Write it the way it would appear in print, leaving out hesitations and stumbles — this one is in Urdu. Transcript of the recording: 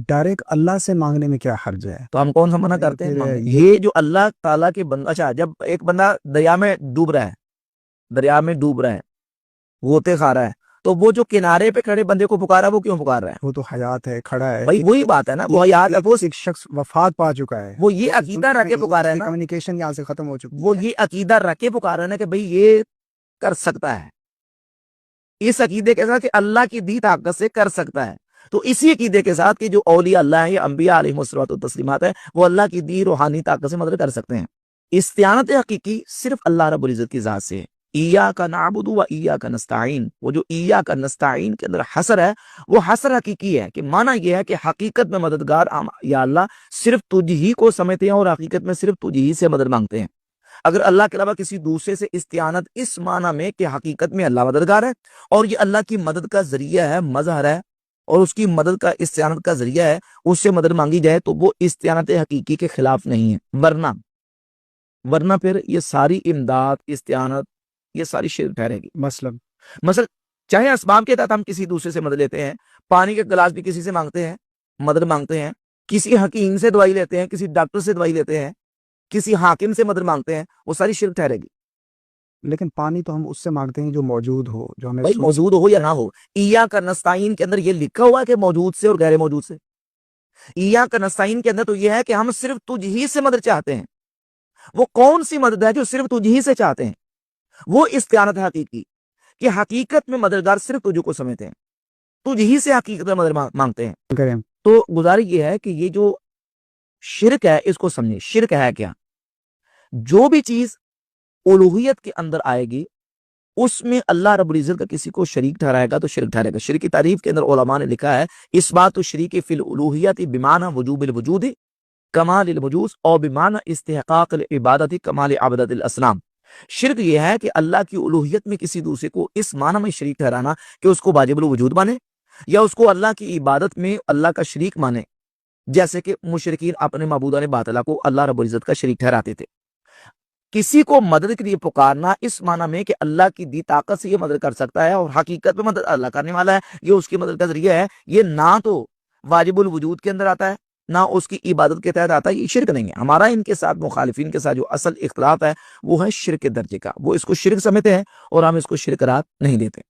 ڈائریکٹ اللہ سے مانگنے میں کیا حرج ہے؟ تو ہم کون سا منع کرتے ہیں پھر مانگنے؟ یہ جو اللہ تعالیٰ کے بندہ، اچھا جب ایک بندہ دریا میں ڈوب رہا ہے، غوطے کھا رہا ہے، تو وہ جو کنارے پہ کھڑے بندے کو پکارا، وہ کیوں پکار رہا ہے؟ وہ تو حیات ہے، کھڑا ہے بھائی وہی بات ہے نا، وہ حیات ہے، وہ ایک شخص وفات پا چکا ہے، وہ یہ عقیدہ رکھ کے پکارا ہے نا، کمیونیکیشن یہاں سے ختم ہو چکی وہ ہے۔ یہ عقیدہ رکھ کے پکارا ہے نا کہ بھئی یہ کر سکتا ہے، اس عقیدے کے ساتھ کہ اللہ کی دی طاقت سے کر سکتا ہے۔ تو اسی عقیدے کے ساتھ کہ جو اولیاء اللہ ہیں، یہ انبیاء علیہ الصلوۃ والتسلیمات ہیں، وہ اللہ کی دی روحانی طاقت سے مدد کر سکتے ہیں۔ استعانت حقیقی صرف اللہ رب العزت کی ذات سے ہے۔ ایاک نعبد و ایاک نستعین، وہ جو ایاک نستعین کے اندر حصر ہے، وہ حصر حقیقی ہے، کہ معنی یہ ہے کہ حقیقت میں مددگار یا اللہ صرف تجھ ہی کو سمجھتے ہیں، اور حقیقت میں صرف تجھ ہی سے مدد مانگتے ہیں۔ اگر اللہ کے علاوہ کسی دوسرے سے استعانت اس معنی میں کہ حقیقت میں اللہ مددگار ہے اور یہ اللہ کی مدد کا ذریعہ ہے، مظہر ہے، اور اس کی مدد کا استعانت کا ذریعہ ہے، اس سے مدد مانگی جائے، تو وہ استعانت حقیقی کے خلاف نہیں ہے۔ ورنہ پھر یہ ساری امداد، استعانت، یہ ساری شرک ٹھہرے گی۔ مثلا چاہے اسباب کے تحت ہم کسی دوسرے سے مدد لیتے ہیں، پانی کے گلاس بھی کسی سے مانگتے ہیں، مدد مانگتے ہیں، کسی حکیم سے دوائی لیتے ہیں، کسی ڈاکٹر سے دوائی لیتے ہیں، کسی حاکم سے مدد مانگتے ہیں، وہ ساری شرک ٹھہرے گی۔ لیکن پانی تو ہم اس سے مانگتے ہیں جو موجود ہو، جو ہمیں بھائی موجود ہو یا نہ ہو، ایاک نستعین کے اندر یہ لکھا ہوا ہے کہ موجود سے اور غیر موجود سے۔ ایاک نستعین کے اندر تو یہ ہے کہ ہم صرف تجھ ہی سے مدد چاہتے ہیں۔ وہ کون سی مدد ہے جو صرف تجھ ہی سے چاہتے ہیں؟ وہ استعانت حقیقی، کہ حقیقت میں مددگار صرف تجھ کو سمجھتے ہیں، تجھ ہی سے حقیقت میں مدد مانگتے ہیں۔ تو گزارش یہ ہے کہ یہ جو شرک ہے، اس کو سمجھیں۔ شرک ہے کیا؟ جو بھی چیز الوہیت کے اندر آئے گی، اس میں اللہ رب العزت کا کسی کو شریک ٹھہرائے گا تو شرک ٹھہرے گا۔ شرک کی تعریف کے اندر علماء نے لکھا ہے، اس بات شریک فی الالوہیت بمعنی وجوب الوجود کمال الوجود اور بمعنی استحقاق العبادت کمال عبادت الاصنام۔ شرک یہ ہے کہ اللہ کی الوہیت میں کسی دوسرے کو اس معنی میں شریک ٹھہرانا کہ اس کو واجب الوجود مانے، یا اس کو اللہ کی عبادت میں اللہ کا شریک مانے، جیسے کہ مشرکین اپنے معبودان باطلہ کو اللہ رب العزت کا شریک ٹھہراتے تھے۔ کسی کو مدد کے لیے پکارنا اس معنی میں کہ اللہ کی دی طاقت سے یہ مدد کر سکتا ہے، اور حقیقت میں مدد اللہ کرنے والا ہے، یہ اس کی مدد کا ذریعہ ہے، یہ نہ تو واجب الوجود کے اندر آتا ہے، نہ اس کی عبادت کے تحت آتا ہے۔ یہ شرک نہیں ہے۔ ہمارا ان کے ساتھ، مخالفین کے ساتھ جو اصل اختلاف ہے وہ ہے شرک کے درجے کا۔ وہ اس کو شرک سمجھتے ہیں اور ہم اس کو شرک قرار نہیں دیتے۔